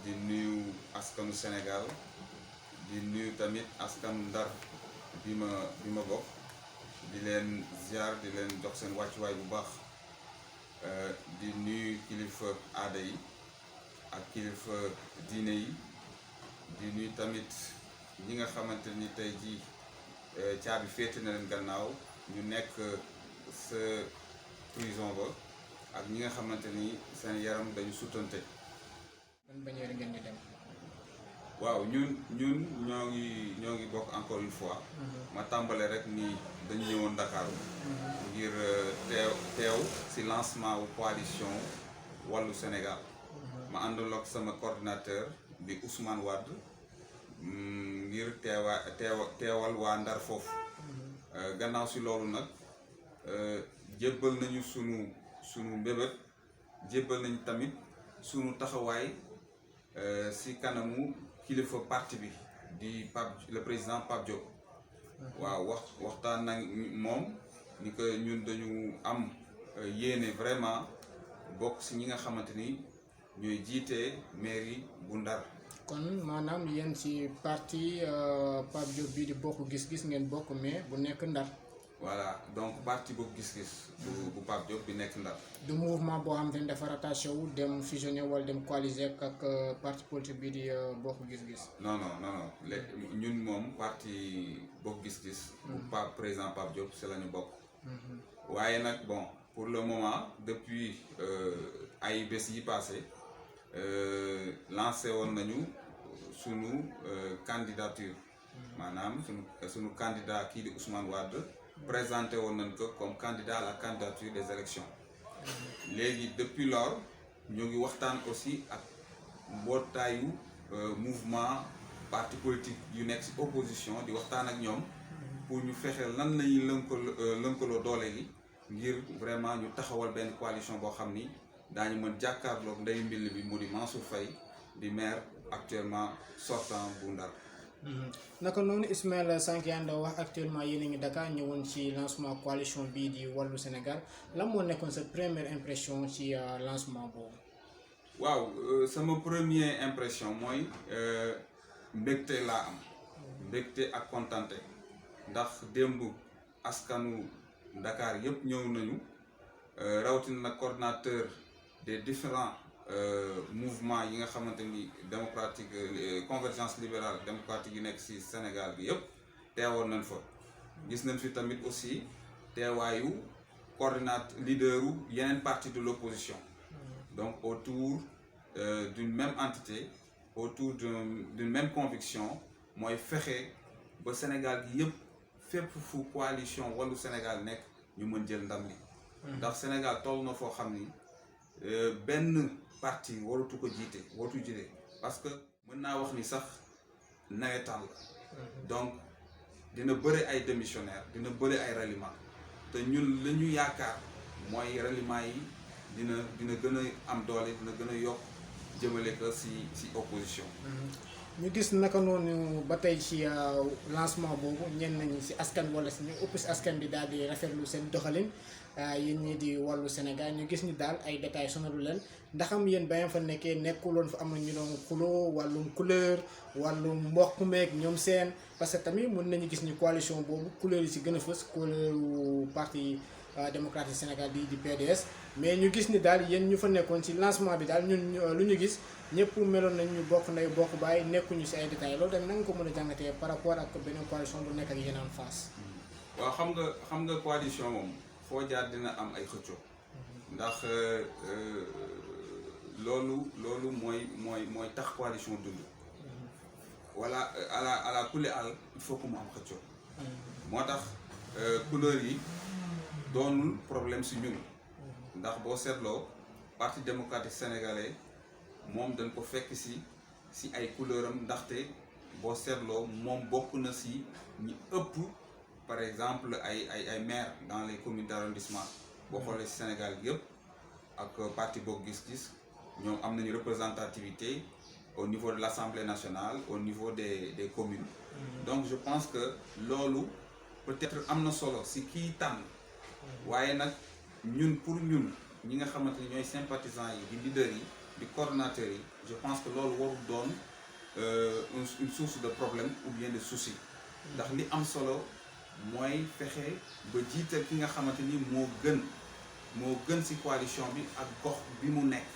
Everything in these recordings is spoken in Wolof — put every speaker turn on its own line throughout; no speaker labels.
di nuyu askanu Sénégal di nuyu tamit askanu Ndar bi ma bokk di leen ziar di leen jox seen wàccuwaay bu baax di nuyu kilifa aada yi ak kilifa diine yi di nuyu tamit ñi nga xamante ni tey jii caabi féete na leen gannaaw ñu nekk sa prison ba ak ñi nga xamante ni seen yaram dañu sutante.
ban bannière ngeen di dem.
waaw ñun ñoo ngi bokk encore une fois. ma tàmbale rek ni dañu ñëwoon Ndakaaru ngir teew ci lancement wu coalition Wallu Sénégal. ma àndoon ak sama coordinateur di Ousmane Wade ngir teewal waa Ndar foofu. gannaaw ci loolu nag jébbal nañu sunu mbébét jébbal nañu tamit sunu taxawaay ci kanamu kilifa parti bi di le président Pape Diop. waaw waxtaan nañ moom ni que ñun dañu am yéene vraiment bokk ci ñi nga xamante ni ñooy jiite mairie bu Ndar.
kon maanaam yéen ci parti Pape Diop bii di bokk gis-gis ngeen bokk mais bu nekk Ndar.
voilà donc parti bokk gis-gis bu Pape Diop bi nekk Ndar.
du mouvement boo xam ne dafa rattaché wu dem fusionné wala dem coaliser ak parti politique bii di bokk gis-gis.
non ñun moom parti bokk gis-gis. bu président Pape Diop ci la ñu bokk. waaye nag bon pour le moment depuis ay bés yi passé lancé woon nañu sunu candidature. maanaam sunu candidat kii di Ousmane Wade. présenté woon nañ ko comme candidat à la candidature des élections. léegi depuis lors ñu ngi waxtaan aussi ak mbootaayu mouvement parti politique yu nekk ci opposition di waxtaan ak ñoom pour ñu fexe lan lañuy lënkaloo doole gi ngir vraiment ñu taxawal benn coalition boo xam ni daañu mën jàkkaarloog ndeyu mbill bi mu di Mansour Faye di maire actuellement sortant bu Ndar.
naka noonu Ismaïla sànq yaa ngi wax actuellement yéen a ngi Dakar ñëwoon ci lancement coalition bii di Wallu Sénégal lan moo nekkoon sa première impression ci lancement boobu.
waaw sama première impression mooy mbégte laa am. mbégte ak kontante ndax démb askanu Dakar yëpp ñëw nañu rawatina nag coordinateur des différents mouvement yi nga xamante ni démocratique convergence libérale démocratique yi nekk ci Sénégal bi yëpp teewoon nañ fa. gis nañ fi tamit aussi teewaayu coordinateur leaderu yeneen parti de l'opposition. donc autour d'une même entité autour d'une même conviction mooy fexe ba Sénégal gi yëpp fépp fu coalition Wallu Sénégal nekk ñu mën jël ndam li. ndax Sénégal toll na foo xam ni benn parti waratu ko jiite parce que mën naa wax ni sax nawetaan la. donc dina bëri ay démissionnaires dina bëri ay ralliement te ñun la ñu yaakaar mooy ralliement yi dina gën a am doole dina gën a yokk jëmale ko ci opposition.
ñu gis naka noonu ba tey ci lancement boobu ñenn nañu ci askan wala ci ñu ëpp ci askan bi daal di rafetlu seen doxalin yéen ñii di Wallu Sénégal ñu gis ni daal ay détails sonalu leen ndaxam yéen ba ngeen fa nekkee nekkuloon fa am na ñu doon xuloo wàllum couleur wàllum mboq meeg ñoom seen parce que tamit mën nañu gis ni coalition boobu couleur yi ci gën a fës couleuru parti démocratique Sénégal di PDS mais ñu gis ni daal yéen ñu fa nekkoon ci lancement bi daal ñun lu ñu gis ñëpp meloon nañ ñu bokk ndey bokk baay nekkuñu ci ay détails loolu tamit na nga ko mën a jàngatee par rapport ak beneen coalition bu nekk ak yéen en face.
waaw xam nga coalition moom foo jaar dina am ay xëccoo ndax loolu mooy tax coalition dund. wala à la kulli àll il faut que mu am xëccoo. moo tax couleur yi doonul problème ci ñun ndax boo seetloo parti démocratique sénégalais moom dañ ko fekk ci ay couleur am ndaxte boo seetloo moom bokk na ci ñi ëpp par exemple ay maire dans les communes d'arrondissement boo xoolee ci Sénégal yëpp ak parti bokk gis-gis ñoom am nañu représentativité au niveau de l'Assemblée nationale au niveau des communes. donc je pense que loolu peut-être am na solo ci kii tànn waaye nag ñun pour ñun ñi nga xamante ni ñooy sympathisants yi di leaders yi di coordonnateurs yi je pense que loolu warul doon une source de problème ou bien de souci ndax li am solo mooy fexe ba jiital ki nga xamante ni moo gën ci coalition bi ak gox bi mu nekk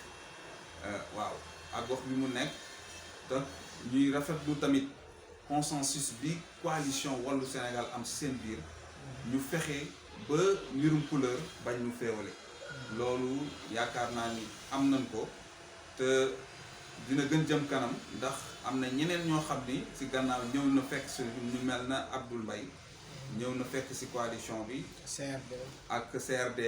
waaw ak gox bi mu nekk te ñuy rafetlu tamit consensus bi coalition Wallu Sénégal am ci seen biir ñu fexe ba mbirum couleur bañ ñu féewale loolu yaakaar naa ni am nañ ko te dina gën jëm kanam ndax am na ñeneen ñoo xam ni ci gannaaw ñëw na fekk ci ñu mel na Abdoul Mbaye ñëw na fekk ci coalition bi ak CRD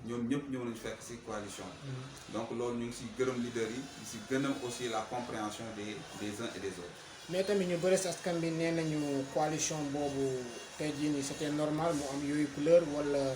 ñoom ñëpp ñëw nañu fekk ci coalition bi donc loolu ñu ngi ci gërëm leader yi di ci gënam aussi la compréhension des uns et des autres.
mais tamit ñu bëri si askan bi nee nañu coalition boobu tey jii nii c'était normal mu am yooyu couleur wala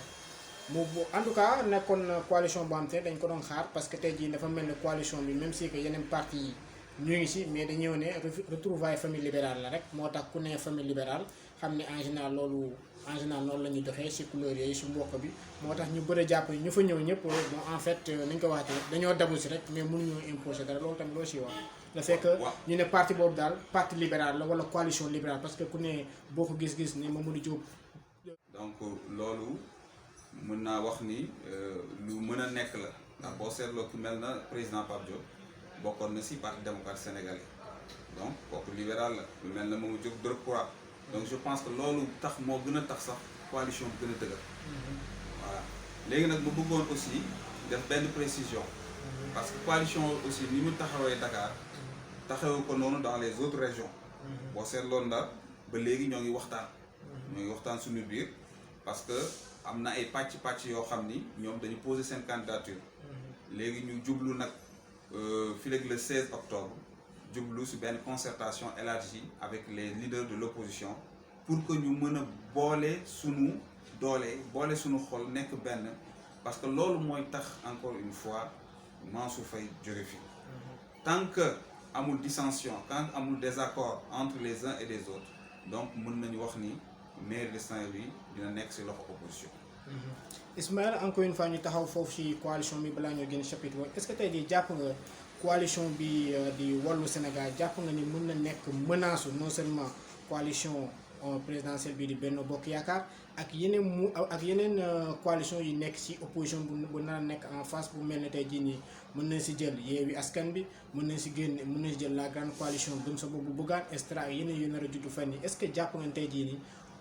mu en tout cas nekkoon coalition boo xam te dañ ko doon xaar parce que tey jii dafa mel ni coalition bi même si que yeneen parti yi ñu ngi si mais dañu ñëw ne retrouvaille famille libérale la rek moo tax ku ne famille libérale xam ne en général loolu en général noonu la ñuy doxee si couleur yooyu si mbokk bi moo tax ñu bëri jàpp ñu fa ñëw ñëpp bon en fait nañ ko waxatee dañoo dabu si rek mais mënuñoo imposer dara loolu tamit loo siy wax. le fait que ñu ne parti boobu daal parti libéral la wala coalition libérale parce que ku ne boo ko gis-gis ne Mamadou Diop.
donc loolu mën naa wax ni lu mën a nekk la ndax boo seetloo ku mel na président Pape Diop bokkoon na si parti démocrate sénégalais donc kooku libéral la lu mel na Mamadou Diop Decroix donc je pense que loolu tax moo gën a tax sax coalition bi gën a dëgër. voilà léegi nag mu bëggoon aussi def benn précision parce que coalition aussi ni mu taxawee Dakar. taxawu ko noonu dans les autres régions boo seetloon Ndar ba léegi ñoo ngi waxtaan suñu biir parce que am na ay pàcc yoo xam ni ñoom dañu poser seen candidature léegi ñu jublu nag fii le 16 octobre jublu ci benn concertation élargie avec les leaders de l'opposition pour que ñu mën a boole suñu doole boole suñu xol nekk benn parce que loolu mooy tax encore une fois Mansour Faye jóge fi tant que amul dissension quand amul désaccord entre les uns et les autres donc mën nañu wax ni maire de Saint-Louis dina nekk ci loxo opposition.
Ismaïla encore une fois ñu taxaw foofu ci coalition bi balaa ñoo génn chapitre boobu est-ce que tey jii jàpp nga coalition bi di Wallu Sénégal jàpp nga ni mën na nekk menace non seulement coalition présidentielle bi di Benno Bokk Yaakaar ak yeneen coalition yi nekk ci opposition bu nar a nekk en face bu mel ne tey jii nii mën nañ ci jël Yewwi Askan bi mën nañ ci jël la grande coalition Gëm Sa Bopp bu Bougane et cetera ak yeneen yu nar a juddu fan yi est-ce que jàpp nga tey jii nii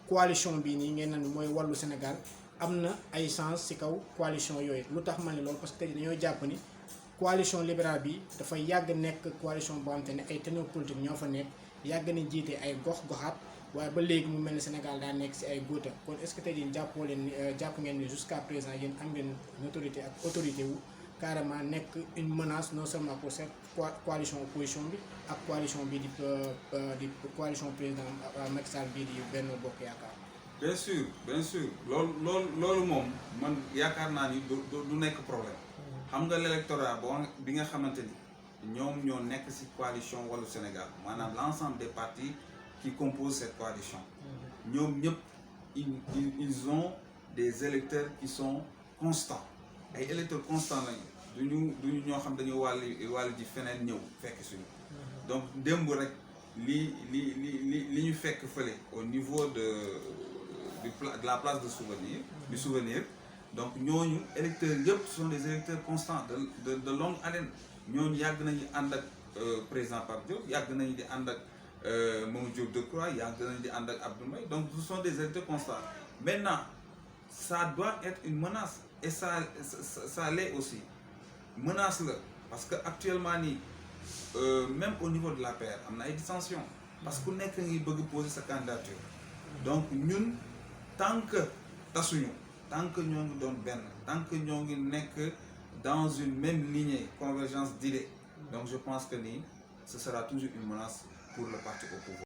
coalition bii nii ngeen naan mooy Wallu Sénégal am na ay chance ci kaw coalition yooyu lu tax ma ne loolu parce que tey dañoo jàpp ni coalition libérale bi dafa yàgg nekk coalition boo xam te ne ay tenants politiques ñoo fa nekk yàgg na jiite ay gox-goxaat waaye ba léegi mu mel ni Sénégal daa nekk ci ay góota kon est-ce que tey jii jàppoo leen ni jàpp ngeen ni jusqu'à présent yéen am ngeen autorité ak autorité wu carrément nekk une menace non seulement pour cette coalition opposition bi ak coalition bi di coalition président Macky Sall bii di Benno Bokk Yaakaar.
bien sûr loolu moom man yaakaar naa ni du nekk problème. xam nga l'électorat bi nga xamante ni ñoom ñoo nekk ci coalition Wallu Sénégal maanaam l'ensemble des partis qui composent cette coalition ñoom ñëpp ils ont des électeurs qui sont constants ay électeurs constants lañu duñu ñoo xam dañu wàll ji feneen ñëw fekk suñu donc démb rek li ñu fekk fële au niveau de la place du souvenir donc ñooñu électeurs yëpp sont des électeurs constants de longue haleine ñooñu yàgg nañu ànd ak président Pape Diop yàgg nañu di ànd ak Mamadou Diop Decroix yàgg nañu di ànd ak Abdoul Mbaye donc ce sont des électeurs constants maintenant ça doit être une menace et ça l'est aussi menace la parce que actuellement nii même au niveau de l'APR am na ay dissensions parce que ku nekk ngi bëgg poser sa candidature donc ñun tant que tasuñu tant que ñoo ngi doon benn tant que ñoo ngi nekk dans une même lignée convergence d'idées donc je pense que nii ce sera toujours une menace pour le parti au pouvoir.